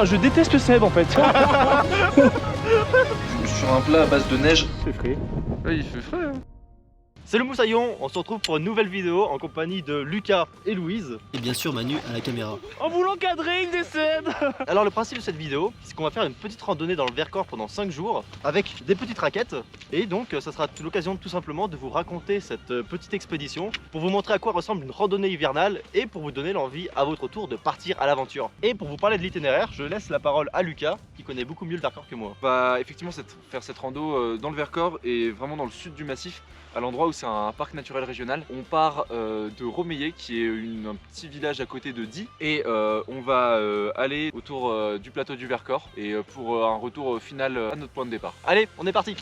Je déteste Seb en fait. Sur un plat à base de neige. C'est frais. Ouais, il fait frais. Hein. C'est le Moussaillon, on se retrouve pour une nouvelle vidéo en compagnie de Lucas et Louise. Et bien sûr Manu à la caméra. En voulant cadrer, il décède. Alors le principe de cette vidéo, c'est qu'on va faire une petite randonnée dans le Vercors pendant 5 jours avec des petites raquettes. Et donc ça sera l'occasion tout simplement de vous raconter cette petite expédition pour vous montrer à quoi ressemble une randonnée hivernale et pour vous donner l'envie à votre tour de partir à l'aventure. Et pour vous parler de l'itinéraire, je laisse la parole à Lucas qui connaît beaucoup mieux le Vercors que moi. Bah effectivement faire cette rando dans le Vercors et vraiment dans le sud du massif, à l'endroit où c'est un parc naturel régional. On part de Romeillet qui est un petit village à côté de Die et on va aller autour du plateau du Vercors et pour un retour final à notre point de départ. Allez, on est parti.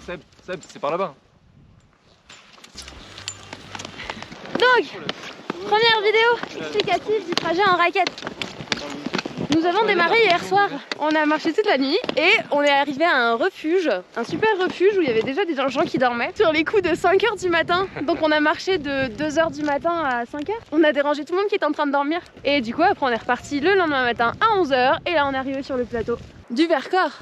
Seb, c'est par là-bas. Donc, première vidéo explicative du trajet en raquette. Nous avons démarré hier soir, on a marché toute la nuit et on est arrivé à un refuge, un super refuge où il y avait déjà des gens qui dormaient sur les coups de 5h du matin. Donc on a marché de 2h du matin à 5h, on a dérangé tout le monde qui était en train de dormir. Et du coup après on est reparti le lendemain matin à 11h et là on est arrivé sur le plateau du Vercors.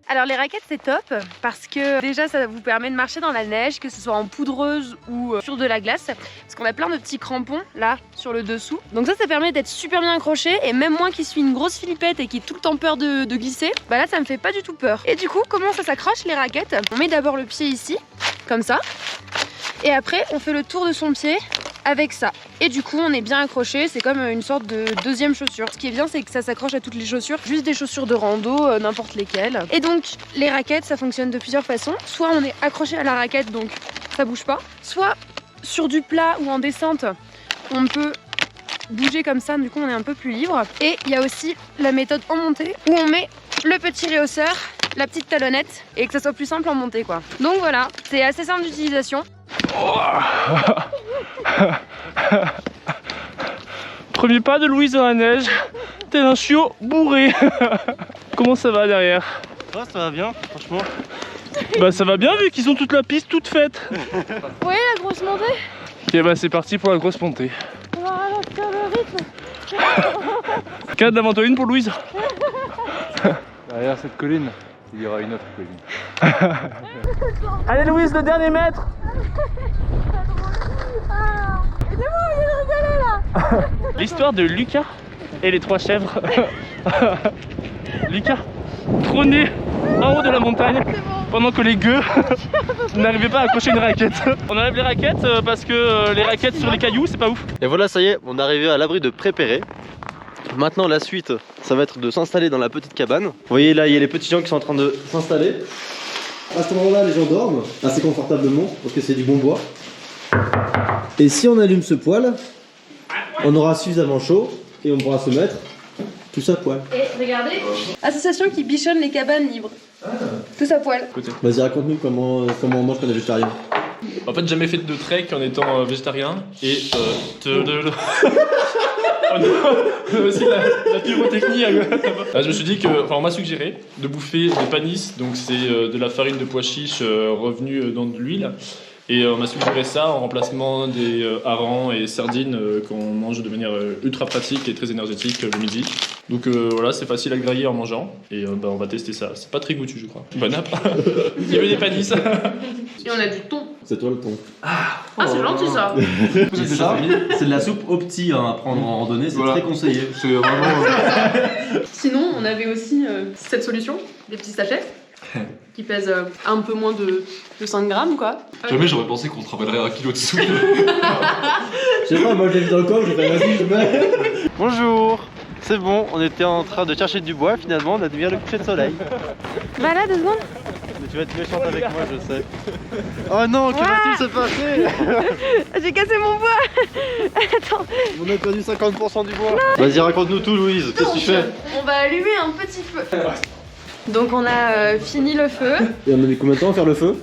Alors les raquettes c'est top parce que déjà ça vous permet de marcher dans la neige, que ce soit en poudreuse ou sur de la glace, parce qu'on a plein de petits crampons là sur le dessous. Donc ça permet d'être super bien accroché et même moi qui suis une grosse flippette et qui ai tout le temps peur de glisser, bah là ça me fait pas du tout peur. Et du coup comment ça s'accroche les raquettes? On met d'abord le pied ici, comme ça, et après on fait le tour de son pied avec ça. Et du coup on est bien accroché, c'est comme une sorte de deuxième chaussure. Ce qui est bien c'est que ça s'accroche à toutes les chaussures, juste des chaussures de rando, n'importe lesquelles. Et donc les raquettes ça fonctionne de plusieurs façons. Soit on est accroché à la raquette donc ça bouge pas, soit sur du plat ou en descente on peut bouger comme ça, du coup on est un peu plus libre. Et il y a aussi la méthode en montée où on met le petit réhausseur, la petite talonnette et que ça soit plus simple en montée quoi. Donc voilà, c'est assez simple d'utilisation. Premier pas de Louise dans la neige, tel un chiot bourré. Comment ça va derrière? Ouais, ça va bien, franchement. Bah ça va bien vu qu'ils ont toute la piste toute faite. Vous voyez la grosse montée? Ok bah c'est parti pour la grosse montée. On va ralentir le rythme. 4 d'avant toi, une pour Louise. Derrière cette colline, il y aura une autre colline. Allez Louise, le dernier mètre. L'histoire de Lucas et les 3 chèvres. Lucas trônait en haut de la montagne pendant que les gueux n'arrivaient pas à accrocher une raquette. On enlève les raquettes parce que les raquettes sur les cailloux c'est pas ouf. Et voilà, ça y est, on est arrivé à l'abri de Prépéré. Maintenant la suite, ça va être de s'installer dans la petite cabane. Vous voyez là, il y a les petits gens qui sont en train de s'installer. À ce moment-là, les gens dorment assez confortablement parce que c'est du bon bois. Et si on allume ce poêle, on aura suffisamment chaud et on pourra se mettre tous à poil. Et regardez, association qui bichonne les cabanes libres. Tous à poil. Vas-y, raconte-nous comment on mange quand on est végétarien. En fait, jamais fait de trek en étant végétarien et on a aussi la pyrotechnie. Je me suis dit que, on m'a suggéré de bouffer des panisses, donc c'est de la farine de pois chiche revenue dans de l'huile. Et on m'a suggéré ça en remplacement des harengs et sardines qu'on mange de manière ultra pratique et très énergétique le midi. Donc voilà, c'est facile à grailler en mangeant et on va tester ça. C'est pas très goûtu je crois. Bonne app. Il y avait des panisses. Et on a du thon. C'est toi le thon. Ah c'est gentil ça. Et ça, c'est de la soupe au petit à prendre en randonnée, c'est très conseillé. C'est vraiment... Sinon on avait aussi cette solution, des petits sachets qui pèsent un peu moins de 5 grammes quoi. Jamais j'aurais pensé qu'on travaillerait 1 kilo de soupe. Je sais pas, moi je l'ai vu dans le coffre, j'ai fait vas-y je mets. Bonjour. C'est bon, on était en train de chercher du bois, finalement on a devenu le coucher de soleil. Bah là 2 secondes. Mais tu vas être méchante avec moi, je sais. Oh non, que va-t-il se passer? J'ai cassé mon bois. Attends. On a perdu 50% du bois. Vas-y, raconte-nous tout Louise, qu'est-ce que tu fais? On va allumer un petit feu. Donc on a fini le feu. Et on a mis combien de temps à faire le feu?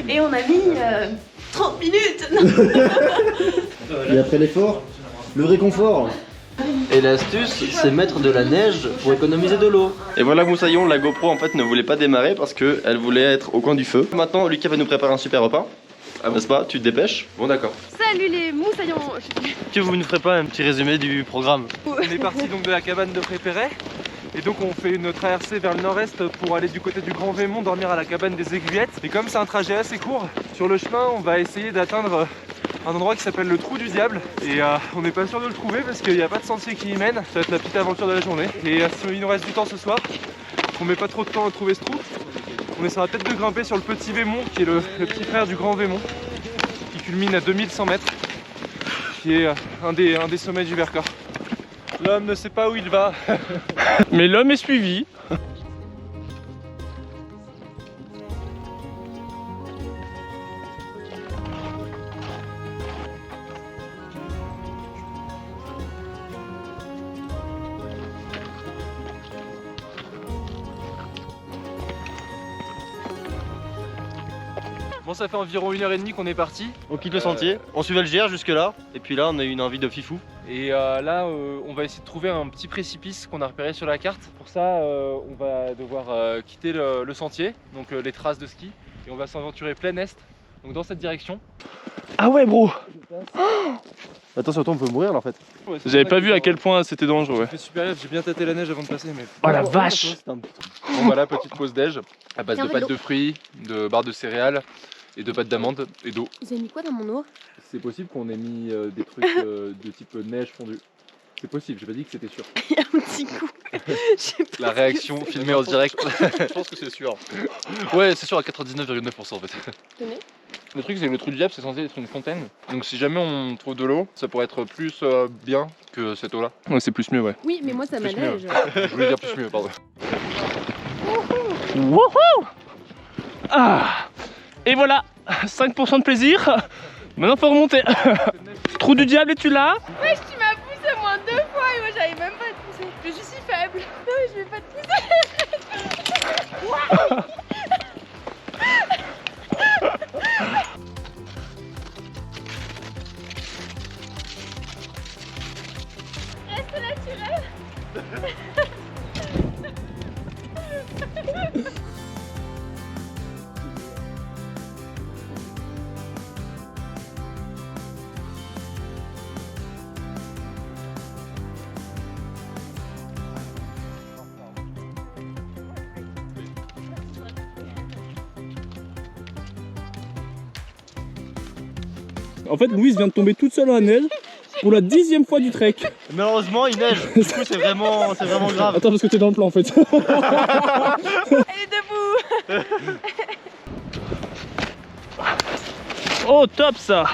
Et on a mis 30 minutes. Et après l'effort, le réconfort. Et l'astuce, c'est mettre de la neige pour économiser de l'eau. Et voilà Moussaillon, la GoPro en fait ne voulait pas démarrer parce qu'elle voulait être au coin du feu. Maintenant Lucas va nous préparer un super repas. N'est-ce pas? Tu te dépêches? Bon d'accord. Salut les moussaillons. Que vous ne ferez pas un petit résumé du programme? On est parti donc de la cabane de Prépéret. Et donc on fait une traversée vers le nord-est pour aller du côté du Grand Vémont, dormir à la cabane des Aiguillettes. Et comme c'est un trajet assez court, sur le chemin on va essayer d'atteindre un endroit qui s'appelle le Trou du Diable. Et on n'est pas sûr de le trouver parce qu'il n'y a pas de sentier qui y mène. Ça va être la petite aventure de la journée. Et si il nous reste du temps ce soir, qu'on met pas trop de temps à trouver ce trou, on essaiera peut-être de grimper sur le Petit Vémont, qui est le petit frère du Grand Vémont, qui culmine à 2100 mètres, qui est un des sommets du Vercors. L'homme ne sait pas où il va. Mais l'homme est suivi. Bon, ça fait environ 1h30 qu'on est parti. On quitte le sentier, on suivait le GR jusque là, et puis là on a eu une envie de fifou. Et là, on va essayer de trouver un petit précipice qu'on a repéré sur la carte. Pour ça, on va devoir quitter le sentier, donc les traces de ski, et on va s'aventurer plein est, donc dans cette direction. Ah ouais, bro. Attends, surtout on peut mourir là en fait. J'avais pas vu à quel point c'était dangereux. Ouais. J'ai fait super gaffe, j'ai bien tâté la neige avant de passer, mais... Oh la vache. Bon voilà, petite pause déj, à base de pâtes de fruits, de barres de céréales, et de pâtes d'amandes et d'eau. Vous avez mis quoi dans mon eau? C'est possible qu'on ait mis des trucs de type neige fondue. C'est possible, j'ai pas dit que c'était sûr. Il y a un petit coup. La réaction filmée en direct. Je pense que c'est sûr. Ouais, c'est sûr à 99,9% en fait. Tenez. Le truc c'est que le Trou du Diable c'est censé être une fontaine. Donc si jamais on trouve de l'eau, ça pourrait être plus bien que cette eau là. Ouais, c'est plus mieux, ouais. Oui, mais moi ça Plus m'allège. Je voulais dire plus mieux, pardon. Wouhou! Ah! Et voilà, 5% de plaisir. Maintenant faut remonter. Trou du Diable, es-tu là? Wesh, tu m'as poussé au moins 2 fois et moi j'arrive même pas à te pousser. Je suis si faible. Non, mais je vais pas te pousser. Reste naturel. En fait, Louise vient de tomber toute seule dans la neige pour la 10e fois du trek. Malheureusement il neige, du coup c'est vraiment grave. Attends, parce que t'es dans le plan en fait. Elle est debout. Oh, top ça!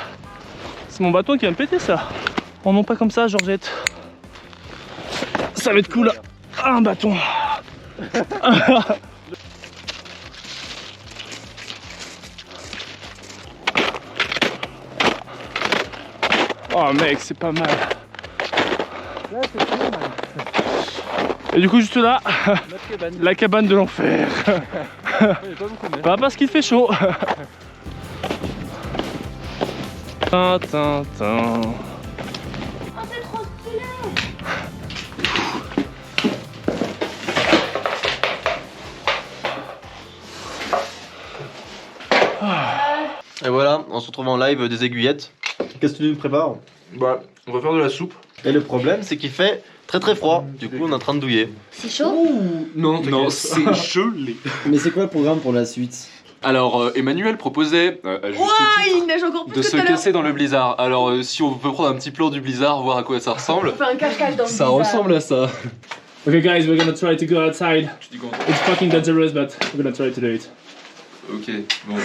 C'est mon bâton qui va me péter ça. Oh non, pas comme ça, Georgette. Ça va être cool. Un bâton. Oh mec, c'est pas mal. Et du coup juste là, la cabane de l'enfer. Pas parce qu'il fait chaud. Tintin. Oh, c'est trop stylé. Et voilà, on se retrouve en live des Aiguillettes. Qu'est-ce que tu nous prépares? Bah, on va faire de la soupe. Et le problème c'est qu'il fait très froid, du coup on est en train de douiller. C'est chaud. Non, c'est gelé. Mais c'est quoi le programme pour la suite? Alors, Emmanuel proposait, à juste titre, Il neige encore plus de que se tout à l'heure. casser dans le blizzard. Alors, si on peut prendre un petit plan du blizzard, voir à quoi ça ressemble. On fait un cache-cache dans le Ça blizzard. ressemble à ça. Okay guys, we're gonna try to go outside. Tu dis quoi? It's fucking dangerous, but we're gonna try to do it. Ok, bon.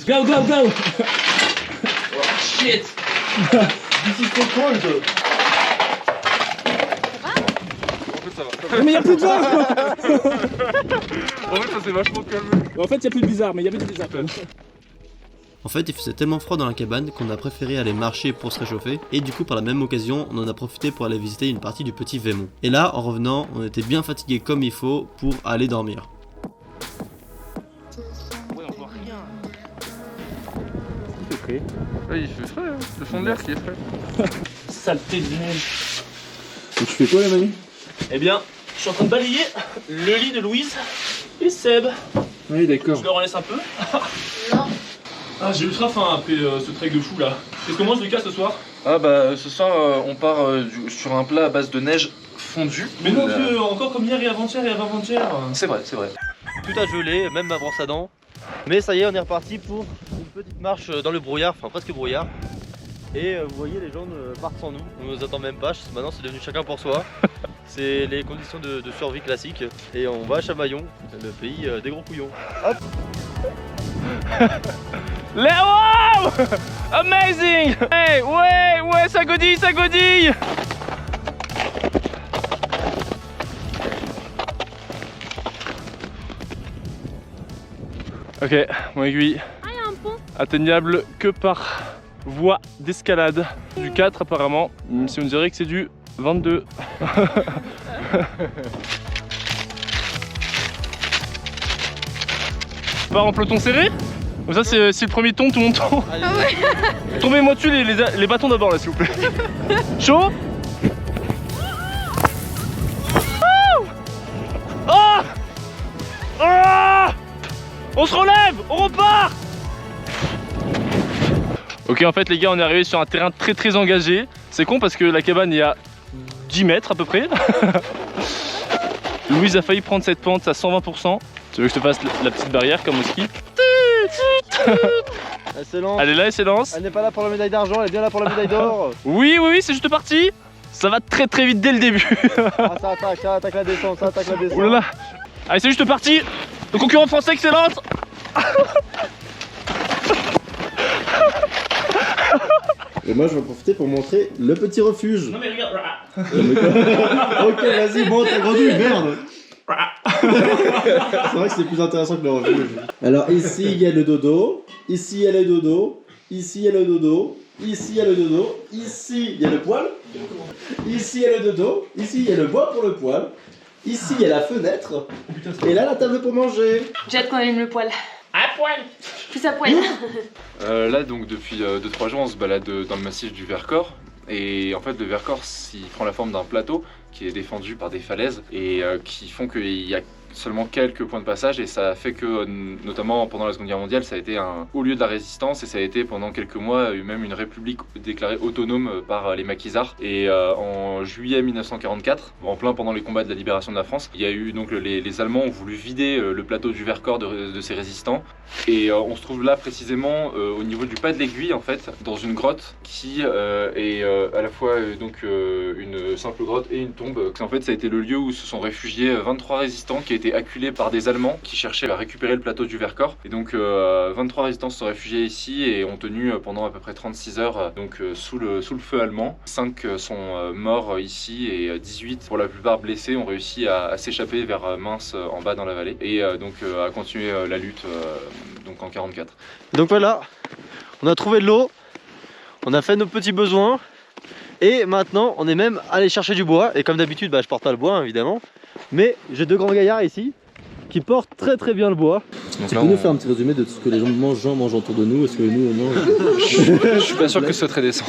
Go, go, go! Shit! En fait, ça va. Mais y'a plus de gens! En fait, ça s'est vachement calmé. En fait, y'a plus de blizzard, mais y'avait du blizzard quand même. En fait, il faisait tellement froid dans la cabane qu'on a préféré aller marcher pour se réchauffer, et du coup, par la même occasion, on en a profité pour aller visiter une partie du Petit Vémont. Et là, en revenant, on était bien fatigué comme il faut pour aller dormir. Ouais, on voit frais. Ouais, il fait frais, hein. Le fond de l'air qui est frais. Saleté de neige. Donc tu fais quoi, la mamie? Eh bien, je suis en train de balayer le lit de Louise et Seb. Oui, d'accord. Je leur en laisse un peu. Non. Ah, j'ai ultra faim après ce trek de fou là. Qu'est-ce qu'on mange, Lucas, ce soir? Ah bah ce soir on part sur un plat à base de neige fondue. Mais non, que encore comme hier et avant-hier et avant-hier. C'est vrai, c'est vrai. Tout a gelé, même ma brosse à dents. Mais ça y est, on est reparti pour une petite marche dans le brouillard, enfin presque brouillard. Et vous voyez, les gens partent sans nous, on nous attend même pas, maintenant c'est devenu chacun pour soi. C'est les conditions de survie classiques. Et on va à Chamaillon, le pays des gros couillons. Hop. Wow! Amazing! Hey, ouais, ça godille, ça godille! Ok, mon aiguille. Ah, il y a un pont. Atteignable que par voie d'escalade. Du 4 apparemment, même si on dirait que c'est du 22. On part en peloton serré? Comme ça c'est le premier ton, tout le monde tombe. Ah ouais. Tombez-moi dessus les bâtons d'abord là s'il vous plaît. Chaud? Oh! Oh! On se relève! On repart! Ok, en fait les gars, on est arrivé sur un terrain très engagé. C'est con parce que la cabane est à 10 mètres à peu près. Louise a failli prendre cette pente à 120%. Tu veux que je te fasse la petite barrière comme au ski? Elle se lance. Elle est là, elle s'élance. Elle n'est pas là pour la médaille d'argent, elle est bien là pour la médaille d'or. Oui, c'est juste parti. Ça va très vite dès le début. Ah, ça attaque la descente, ça attaque la descente. Oh là là. Allez, c'est juste parti. Le concurrent français excellente. Et moi je vais en profiter pour montrer le petit refuge. Non mais regarde. Ok, vas-y, monte ta grenouille, merde. C'est vrai que c'est plus intéressant que le refuge. Alors ici il y a le dodo, ici il y a le dodo, ici il y a le dodo, ici il y a le dodo, ici il y a le poêle, ici il y a le dodo, ici il y a le bois pour le poêle, ici il y a la fenêtre, et là la table pour manger. J'ai hâte qu'on allume le poêle. À poil. Plus à poil. Là donc depuis 2-3 jours on se balade dans le massif du Vercors. Et en fait le Vercors il prend la forme d'un plateau qui est défendu par des falaises et qui font qu'il y a seulement quelques points de passage et ça fait que notamment pendant la Seconde Guerre mondiale ça a été un haut lieu de la résistance et ça a été pendant quelques mois même une république déclarée autonome par les maquisards. Et en juillet 1944, en plein pendant les combats de la libération de la France, il y a eu donc les Allemands ont voulu vider le plateau du Vercors de ses résistants et on se trouve là précisément au niveau du pas de l'Aiguille en fait, dans une grotte qui est à la fois une simple grotte et une tombe. En fait ça a été le lieu où se sont réfugiés 23 résistants qui étaient acculés par des Allemands qui cherchaient à récupérer le plateau du Vercors. Et donc 23 résistants se sont réfugiés ici et ont tenu pendant à peu près 36 heures sous le feu allemand. 5 sont morts ici et 18 pour la plupart blessés ont réussi à s'échapper vers Mins en bas dans la vallée et à continuer la lutte donc en 44. Donc voilà, on a trouvé de l'eau, on a fait nos petits besoins et maintenant on est même allé chercher du bois. Et comme d'habitude je porte pas le bois hein, évidemment, mais j'ai deux grands gaillards ici qui portent très bien le bois. Donc tu là, peux nous faire un petit résumé de tout ce que les gens mangent autour de nous? Est-ce que nous on mange? je suis pas sûr que ce soit très décent.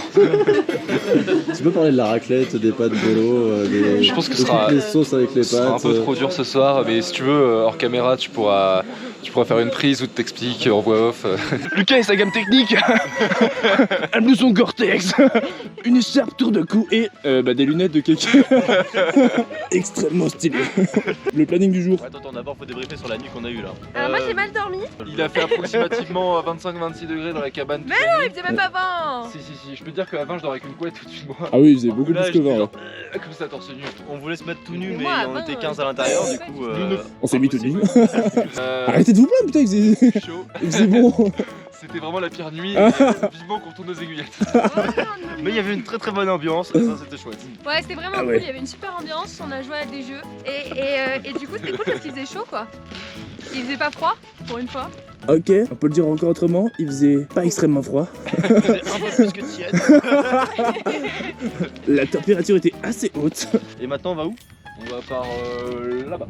Tu peux parler de la raclette, des pâtes bolo, Je pense que de ce sera- toutes les sauces avec les Ce sera un pâtes. peu trop dur ce soir, mais si tu veux, hors caméra, tu pourras faire une prise où tu t'expliques en voix off. Lucas et sa gamme technique. Un blouson Gore-Tex, une écharpe tour de cou et des lunettes de kéké. Extrêmement stylé. Le planning du jour. Attends, d'abord faut débriefer sur la nuit qu'on a eue là. Alors moi j'ai mal dormi. Il a fait approximativement 25-26 degrés dans la cabane. Mais non, il faisait même pas 20. Si, je peux te dire qu'à 20 je dors avec une couette au-dessus de moi. Ah oui, il faisait beaucoup Là, plus que 20 là. Comme ça, torse nu. On voulait se mettre tout nu Mais mais moi, on à était 20, 15 à l'intérieur du coup. On s'est mis tout nu. Euh, Arrêtez de vous plaindre, putain, chaud. il faisait bon. C'était vraiment la pire nuit. Vivement qu'on tourne nos aiguillettes. Mais il y avait une très bonne ambiance et ça c'était chouette. Ouais, c'était vraiment Ah cool, ouais. il y avait une super ambiance, on a joué à des jeux et du coup c'était cool parce qu'il faisait chaud quoi. Il faisait pas froid pour une fois. Ok, on peut le dire encore autrement, il faisait pas extrêmement froid. Un peu plus que tiède. La température était assez haute. Et maintenant on va où? On va par là-bas.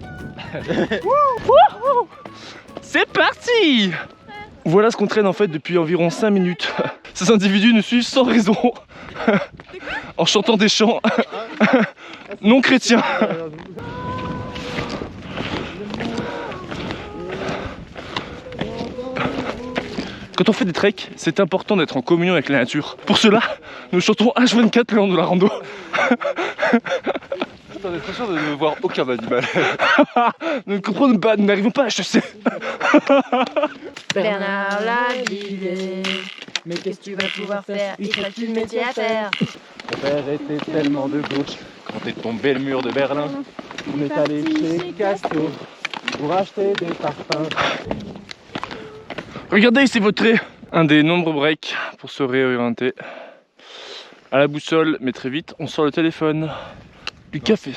C'est parti. Voilà ce qu'on traîne en fait depuis environ 5 minutes. Ces individus nous suivent sans raison en chantant des chants non chrétiens. Quand on fait des treks, c'est important d'être en communion avec la nature. Pour cela, nous chantons H24 le long de la rando. On est très sûr de ne voir aucun animal. Nous ne comprenons pas, nous n'arrivons pas à HEC. Bernard Lavilliers, mais qu'est-ce que tu vas pouvoir faire? Il te reste une métier à faire. Mon père était tellement de gauche. Quand est tombé le mur de Berlin, on est allé chez Casto pour acheter des parfums. Regardez, c'est votre trait. Un des nombreux breaks pour se réorienter. À la boussole, mais très vite, on sort le téléphone. Du café.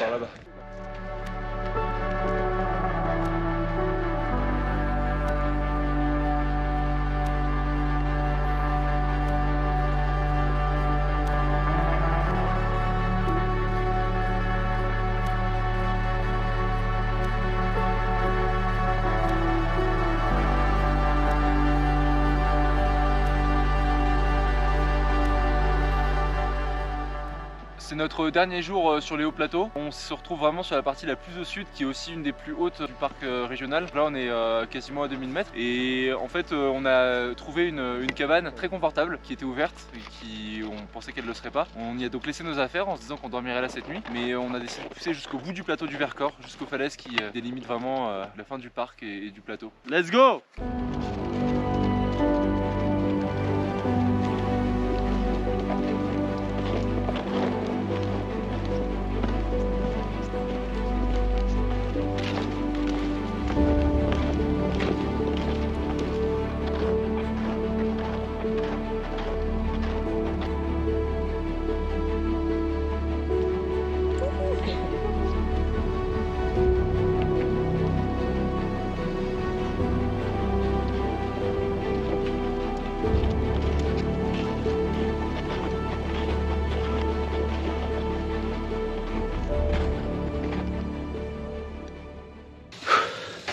C'est notre dernier jour sur les hauts plateaux. On se retrouve vraiment sur la partie la plus au sud qui est aussi une des plus hautes du parc régional. Là on est quasiment à 2000 mètres et en fait on a trouvé une cabane très confortable qui était ouverte et on pensait qu'elle ne le serait pas. On y a donc laissé nos affaires en se disant qu'on dormirait là cette nuit, mais on a décidé de pousser jusqu'au bout du plateau du Vercors, jusqu'aux falaises qui délimitent vraiment la fin du parc et du plateau. Let's go!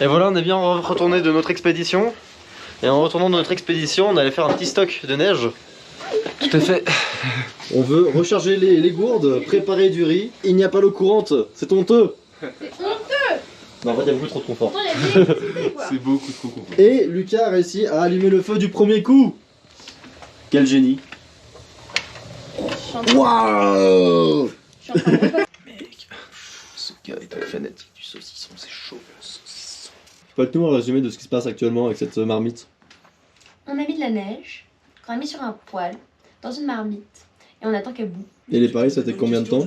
Et voilà, on est bien retourné de notre expédition. Et en retournant de notre expédition, on allait faire un petit stock de neige. Tout à fait. On veut recharger les gourdes, préparer du riz. Il n'y a pas l'eau courante, c'est honteux. C'est honteux! Non, en fait, il y a beaucoup trop de confort. Pourtant, il y a des quoi. C'est beaucoup trop confort. Et Lucas a réussi à allumer le feu du premier coup. Quel génie. Waouh! Mec, ce gars est un fanatique du saucisson, c'est chaud. Saucisson. Faites-nous un résumé de ce qui se passe actuellement avec cette marmite. On a mis de la neige, qu'on a mis sur un poêle, dans une marmite, et on attend qu'elle boue. Et les paris, ça fait combien de temps?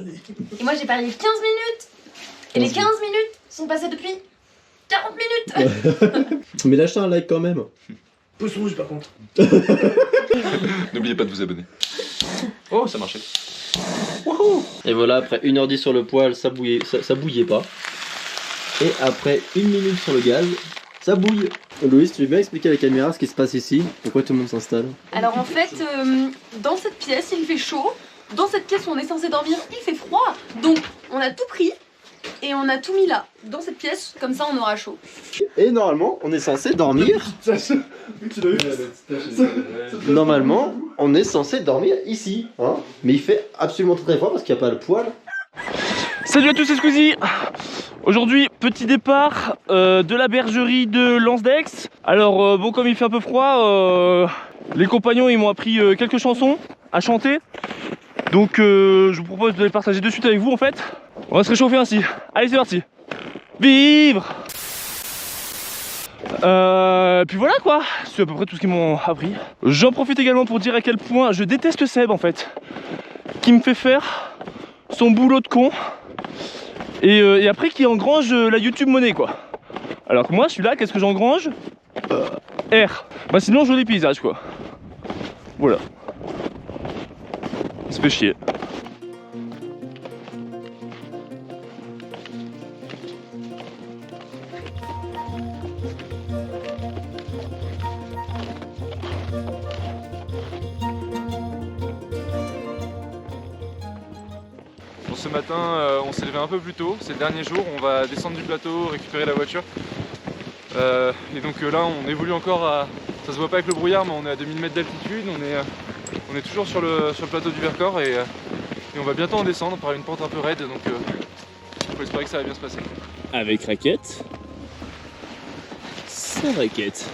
Et moi j'ai parié 15 minutes! Et les 15 minutes sont passées depuis 40 minutes! Mais lâchez un like quand même. Pouce rouge par contre. N'oubliez pas de vous abonner. Oh, ça marchait. Et voilà, après 1h10 sur le poêle, ça bouillait pas. Et après 1 minute sur le gaz, ça bouille. Louise, tu veux bien expliquer à la caméra ce qui se passe ici? Pourquoi tout le monde s'installe? Alors en fait, dans cette pièce il fait chaud, dans cette pièce où on est censé dormir il fait froid, donc on a tout pris et on a tout mis là, dans cette pièce, comme ça on aura chaud. Et normalement, on est censé dormir. Normalement, on est censé dormir ici, hein. Mais il fait absolument très froid parce qu'il n'y a pas le poêle. Salut à tous, c'est Squeezie. Aujourd'hui, petit départ de la bergerie de Lansdex. Alors bon, comme il fait un peu froid, les compagnons ils m'ont appris quelques chansons à chanter. Donc je vous propose de les partager de suite avec vous en fait. On va se réchauffer ainsi. Allez, c'est parti. Vivre. Puis voilà quoi, c'est à peu près tout ce qu'ils m'ont appris. J'en profite également pour dire à quel point je déteste Seb en fait, qui me fait faire son boulot de con. Et après qui engrange la YouTube monnaie quoi. Alors que moi je suis là, qu'est-ce que j'engrange? R. Bah sinon joli paysage quoi. Voilà. Ça fait chier. Bon, ce matin, on s'est levé un peu plus tôt, c'est le dernier jour, on va descendre du plateau, récupérer la voiture. Et donc là, on évolue encore à Ça se voit pas avec le brouillard, mais on est à 2000 mètres d'altitude, on est toujours sur le plateau du Vercors et on va bientôt en descendre par une pente un peu raide, donc il faut espérer que ça va bien se passer. Avec raquette. Sans raquette.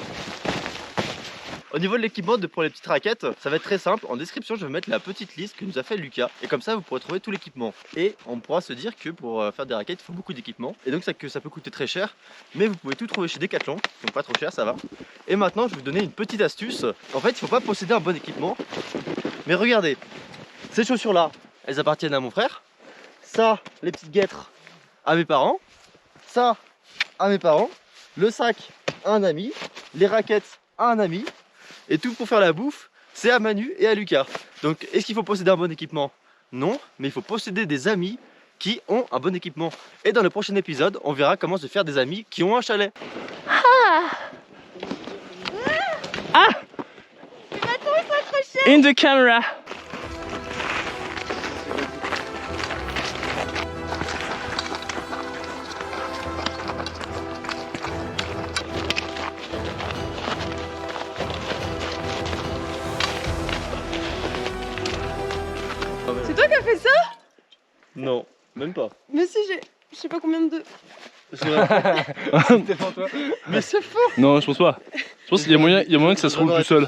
Au niveau de l'équipement pour les petites raquettes, ça va être très simple. En description, je vais mettre la petite liste que nous a fait Lucas. Et comme ça, vous pourrez trouver tout l'équipement. Et on pourra se dire que pour faire des raquettes, il faut beaucoup d'équipement. Et donc ça peut coûter très cher. Mais vous pouvez tout trouver chez Decathlon. Donc pas trop cher, ça va. Et maintenant, je vais vous donner une petite astuce. En fait, il ne faut pas posséder un bon équipement. Mais regardez, ces chaussures-là, elles appartiennent à mon frère. Ça, les petites guêtres, à mes parents. Ça, à mes parents. Le sac, à un ami. Les raquettes, à un ami. Et tout pour faire la bouffe, c'est à Manu et à Lucas. Donc est-ce qu'il faut posséder un bon équipement? Non, mais il faut posséder des amis qui ont un bon équipement. Et dans le prochain épisode, on verra comment se faire des amis qui ont un chalet. In the camera. C'est toi qui as fait ça? Non, même pas. Mais si, j'ai je sais pas combien de... Mais c'est faux. Non, je pense pas. Je pense qu'il y a moyen que ça se roule tout seul.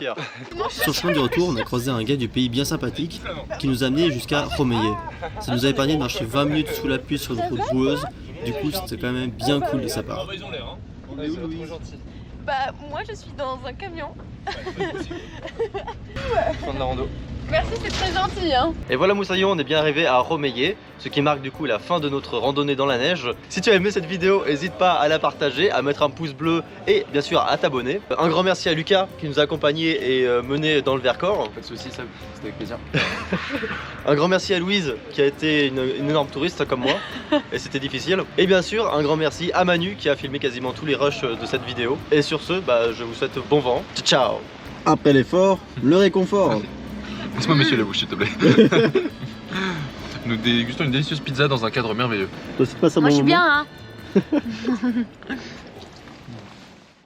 Sur le chemin du retour, on a croisé un gars du pays bien sympathique qui nous a amené jusqu'à Romeyé. Ça nous a épargné de marcher 20 minutes sous la pluie sur une route boueuse. Du coup, c'était quand même bien cool de sa part. Bah, moi je suis dans un camion. Fin de la rando. Merci, c'est très gentil, hein. Et voilà Moussaillon, on est bien arrivé à Romeyé, ce qui marque du coup la fin de notre randonnée dans la neige. Si tu as aimé cette vidéo, n'hésite pas à la partager, à mettre un pouce bleu et bien sûr à t'abonner. Un grand merci à Lucas qui nous a accompagnés et mené dans le Vercors. Pas de soucis, ça, c'était avec plaisir. Un grand merci à Louise qui a été une énorme touriste comme moi et c'était difficile. Et bien sûr un grand merci à Manu qui a filmé quasiment tous les rushs de cette vidéo. Et sur ce, je vous souhaite bon vent. Ciao. Après l'effort, le réconfort. Laisse-moi monsieur la bouche s'il te plaît. Nous dégustons une délicieuse pizza dans un cadre merveilleux. Toi, c'est pas ça Moi mon je suis moment. bien, hein.